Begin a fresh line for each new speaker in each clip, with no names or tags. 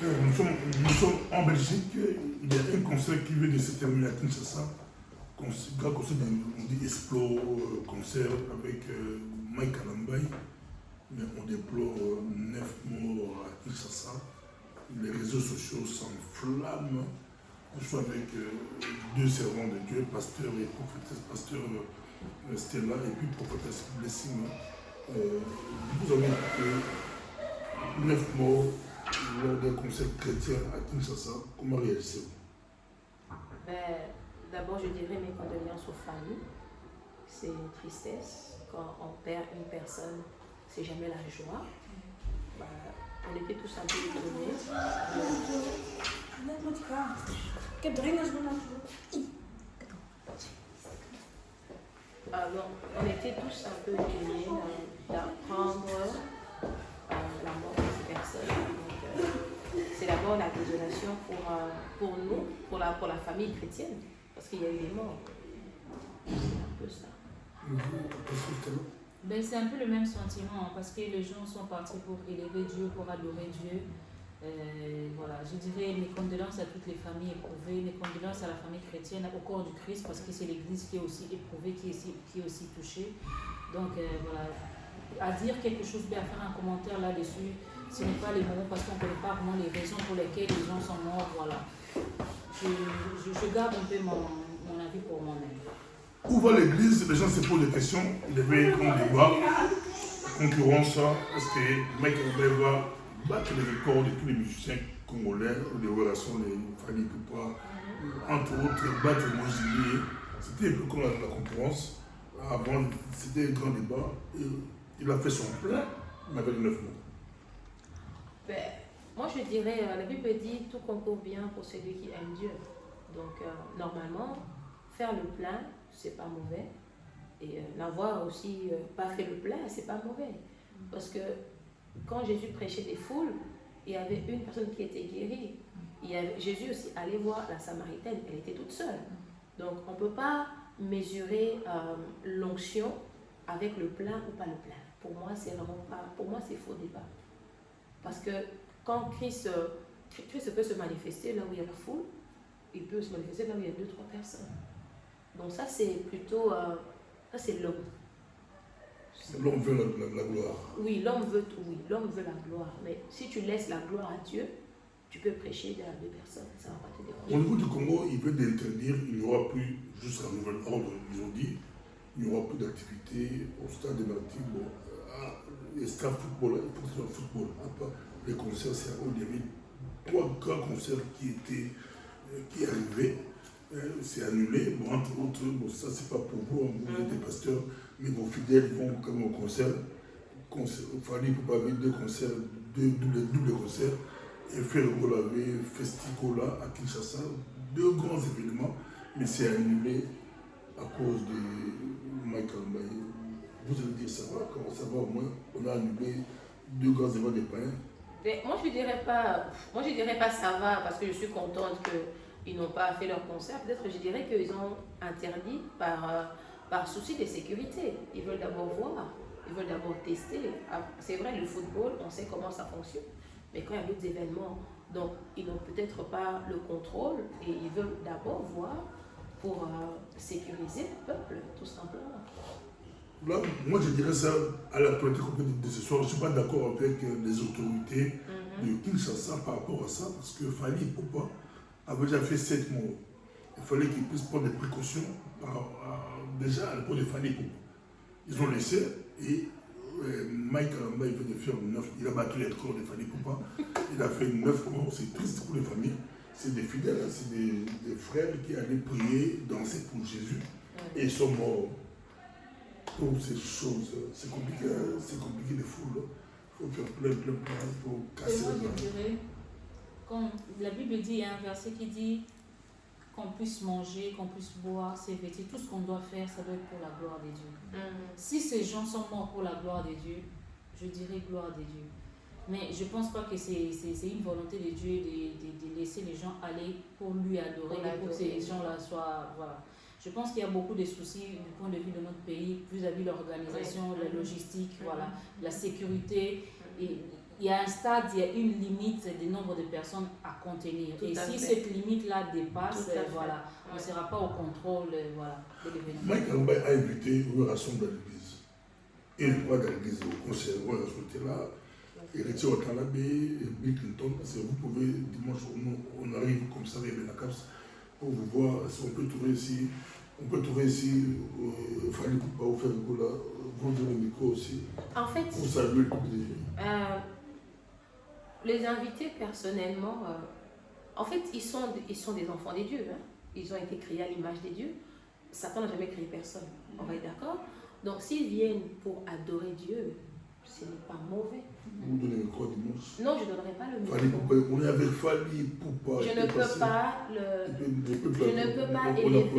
Nous sommes en Belgique. Il y a un concert qui vient de se terminer à Kinshasa. Grand concert, on dit Explo concert avec Mike Alambay. Mais on déplore 9 morts à Kinshasa. Les réseaux sociaux s'enflamment. Je suis avec deux servants de Dieu, pasteur et prophétesse, pasteur Stella et puis prophétesse Blessing. Vous avez écouté 9 morts lors d'un concert chrétien à Kinshasa. Comment réagissez-vous?
D'abord, je dirais mes condoléances aux familles. C'est une tristesse. Quand on perd une personne, c'est jamais la joie. On était tous un peu étonnés. On était tous un peu étonnés d'apprendre la mort de ces personnes. Donc, c'est d'abord la désolation pour nous, pour la famille chrétienne, parce qu'il y a eu des morts. C'est un peu ça.
Ben, c'est un peu le même sentiment, parce que les gens sont partis pour élever Dieu, pour adorer Dieu. Voilà, je dirais mes condoléances à toutes les familles éprouvées, mes condoléances à la famille chrétienne, au corps du Christ, parce que c'est l'Église qui est aussi éprouvée, qui est aussi touchée. Donc voilà, à dire quelque chose, à faire un commentaire là-dessus, ce n'est pas les mots, parce qu'on ne connaît pas vraiment les raisons pour lesquelles les gens sont morts. Voilà. Je garde un peu mon avis pour moi-même.
Où va l'Église? Les gens se posent des questions. Il y avait un débat, concurrence, est-ce que Mike Albert va battre les records de tous les musiciens congolais, les relations, les familles Poupa, entre autres, battre Mozilier. C'était un peu comme la concurrence. Avant, c'était un grand débat. Et il a fait son plein, mais avec 9 mots.
Moi, je dirais, la Bible dit tout concourt bien pour celui qui aime Dieu. Donc, normalement, faire le plein, c'est pas mauvais. Et n'avoir aussi pas fait le plein, c'est pas mauvais. Parce que quand Jésus prêchait des foules, il y avait une personne qui était guérie. Jésus aussi allait voir la Samaritaine, elle était toute seule. Donc on ne peut pas mesurer l'onction avec le plein ou pas le plein. Pour moi, c'est vraiment pas. Pour moi, c'est faux débat. Parce que quand Christ peut se manifester là où il y a la foule, il peut se manifester là où il y a 2-3 personnes. Donc ça, c'est plutôt. Ça, c'est l'homme.
L'homme veut la gloire.
Oui, l'homme veut la gloire. Mais si tu laisses la gloire à Dieu, tu peux prêcher derrière 2 personnes. Ça ne va pas te déranger.
Au niveau du Congo, il veut d'interdire, il n'y aura plus, jusqu'à nouvel ordre, ils ont dit, il n'y aura plus d'activité au stade de Martine. Les stades football, il faut que ce soit football. Les concerts, c'est où il y avait 3 grands concerts qui arrivaient. C'est annulé. Bon, entre autres, ça c'est pas pour vous, vous êtes des pasteurs, mais vos fidèles vont quand même au concert. Il fallait pour pas avoir 2 concerts, double concerts, et faire le Golavé Festicola à Kinshasa, 2 grands événements, mais c'est annulé à cause de Michael Mbaye. Vous allez dire ça va, comment ça va au moins? On a annulé 2 grands événements des païens.
Moi je dirais pas ça va parce que je suis contente qu'ils n'ont pas fait leur concert. Peut-être je dirais qu'ils ont interdit par souci de sécurité. Ils veulent d'abord voir, ils veulent d'abord tester. C'est vrai, le football, on sait comment ça fonctionne, mais quand il y a d'autres événements, donc ils n'ont peut-être pas le contrôle et ils veulent d'abord voir pour sécuriser le peuple, tout simplement.
Là, moi je dirais ça à la politique de ce soir. Je ne suis pas d'accord avec les autorités de Kinshasa par rapport à ça, parce que Fali Poupa avait déjà fait 7 morts. Il fallait qu'ils puissent prendre des précautions déjà à l'époque de Fali Poupa. Ils ont laissé et Mike Alamba, il venait de faire 9, il a battu les records de Fali Poupa. Il a fait 9 morts, c'est triste pour les familles. C'est des fidèles, c'est des frères qui allaient prier, danser pour Jésus et ils sont morts. Pour ces choses, c'est compliqué les foules. Il faut faire plein, il faut casser.
Moi, je dirais, quand la Bible dit, il y a un verset qui dit qu'on puisse manger, qu'on puisse boire, se vêtir, tout ce qu'on doit faire, ça doit être pour la gloire de Dieu. Si ces gens sont morts pour la gloire de Dieu, je dirais gloire de Dieu. Mais je ne pense pas que c'est une volonté de Dieu de laisser les gens aller pour lui adorer, pour que ces gens-là soient. Voilà. Je pense qu'il y a beaucoup de soucis du point de vue de notre pays vis-à-vis de l'organisation, la logistique, voilà, la sécurité. Et il y a un stade, il y a une limite du nombre de personnes à contenir.
Tout
et
à
si
fait.
cette limite-là dépasse,
Tout à fait.
voilà, on ne
Ouais.
sera pas au contrôle voilà, de l'événement.
Mike Alomba a invité une rassemble à l'église. Et le roi de l'église, au conseil, le roi était là, héritier Watanabe, et Bill Clinton, parce que vous pouvez, dimanche, on arrive comme ça, avec la CAPS, pour vous voir si on peut trouver ici, Fali Koupa ou faire Gola, vendre le micro aussi,
En fait,
pour saluer le public des gens.
les invités, personnellement, en fait, ils sont des enfants des dieux. Hein. Ils ont été créés à l'image des dieux. Satan n'a jamais créé personne. On va être d'accord? Donc, s'ils viennent pour adorer Dieu, ce n'est pas mauvais.
Vous donnez le micro dimanche.
Non, je ne donnerai pas le
Fali
micro.
Koupa, on est avec Fali Koupa.
Je ne peux pas élever un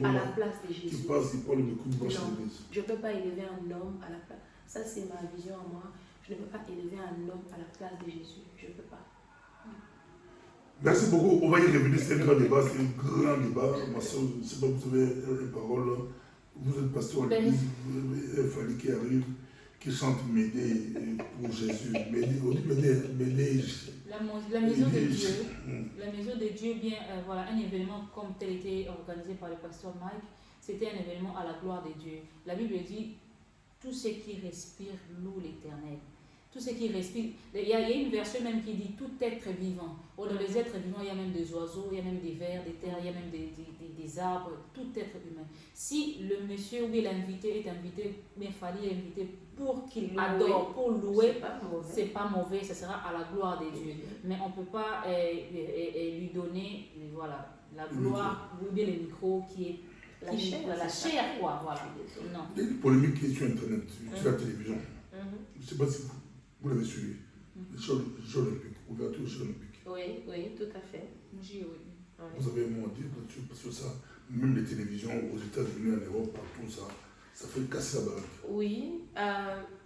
homme à la place de
Qui
Jésus.
passe, il prend le micro dimanche à
Non,
l'église.
je ne peux pas élever un homme à la place. Ça, c'est ma vision à moi. Je ne peux pas élever un homme à la place de Jésus. Je ne peux pas.
Merci beaucoup. On va y revenir. C'est un grand débat. C'est un grand débat. Ma soeur, je ne sais pas, vous avez une parole. Vous êtes pasteur à l'église. Il fallait qu'il arrive, qui chante Médée pour Jésus. Médée, on dit Médée.
La maison de Dieu, la maison de Dieu, bien, voilà, un événement comme tel était organisé par le pasteur Mike, c'était un événement à la gloire de Dieu. La Bible dit, tout ce qui respire loue l'Éternel. Tout ce qui respire, il y a une version même qui dit tout être vivant. Dans les êtres vivants, il y a même des oiseaux, il y a même des vers, des terres, il y a même des arbres, tout être humain. Si le monsieur ou l'invité est invité, mais fallait invité pour qu'il adore, pour louer, c'est pas mauvais, ce sera à la gloire de Dieu. Mais on ne peut pas lui donner voilà, la gloire, ou bien le micro qui est
La chair,
quoi, voilà. Non.
Il y a une polémique qui est sur Internet, sur la télévision. Je ne sais pas si vous l'avez suivi. Les Jeux olympiques, ouverture aux Jeux olympiques.
Oui, oui, tout à fait.
Oui.
Vous avez un mot à dire là-dessus, parce que ça, même les télévisions aux États-Unis, en Europe, partout, ça fait casser la baraque.
Oui,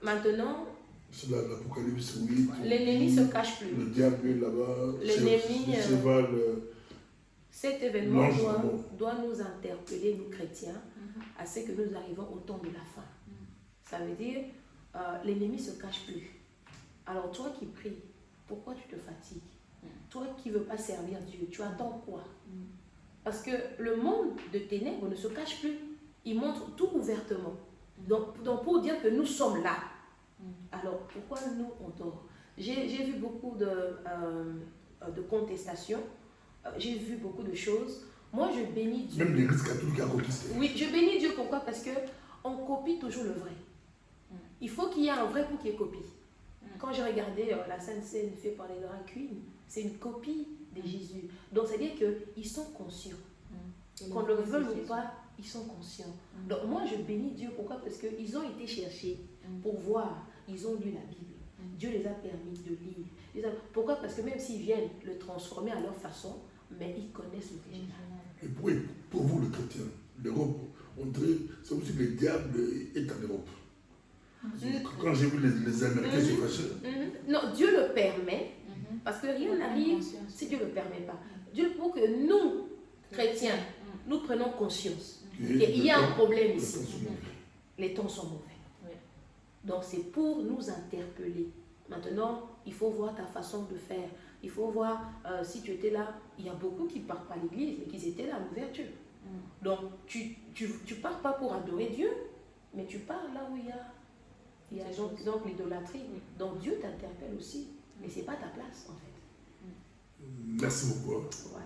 maintenant,
C'est l'Apocalypse 8.
l'ennemi ne se cache plus.
Le diable est là-bas,
L'ennemi,
le cheval.
cet événement
l'ange d'abord.
doit nous interpeller, nous chrétiens, à ce que nous arrivons au temps de la fin. Ça veut dire, l'ennemi ne se cache plus. Alors toi qui pries, pourquoi tu te fatigues? Toi qui ne veux pas servir Dieu, tu attends quoi? Parce que le monde de ténèbres ne se cache plus. Il montre tout ouvertement. Donc pour dire que nous sommes là. Alors pourquoi nous on dort? J'ai vu beaucoup de contestations. J'ai vu beaucoup de choses. Moi je bénis Dieu.
Même l'Église catholique a contesté.
Oui, je bénis Dieu. Pourquoi? Parce qu'on copie toujours le vrai. Il faut qu'il y ait un vrai pour qu'il y ait copie. Quand j'ai regardé la Sainte Seine faite par les drag queens, c'est une copie de Jésus. Donc, c'est-à-dire qu'ils sont conscients. Qu'on le veuille ou pas, ils sont conscients. Donc, moi, je bénis Dieu. Pourquoi? Parce qu'ils ont été cherchés pour voir. Ils ont lu la Bible. Dieu les a permis de lire. Pourquoi? Parce que même s'ils viennent le transformer à leur façon, mais ils connaissent l'original.
Et pour vous, le chrétien, l'Europe, on dirait, c'est aussi que le diable est en Europe. Quand j'ai vu les Américains se fâcher.
Non, Dieu le permet, parce que rien n'arrive si Dieu ne le permet pas. Dieu, pour que nous, chrétiens, nous prenons conscience qu'il y a un problème ici. Les temps sont mauvais. Donc c'est pour nous interpeller. Maintenant, il faut voir ta façon de faire. Il faut voir, si tu étais là, il y a beaucoup qui ne partent pas à l'église, mais qui étaient là à l'ouverture. Donc tu pars pas pour adorer Dieu, mais tu pars là où il y a donc l'idolâtrie. Donc Dieu t'interpelle aussi, mais ce n'est pas ta place en fait.
Merci beaucoup.
Voilà.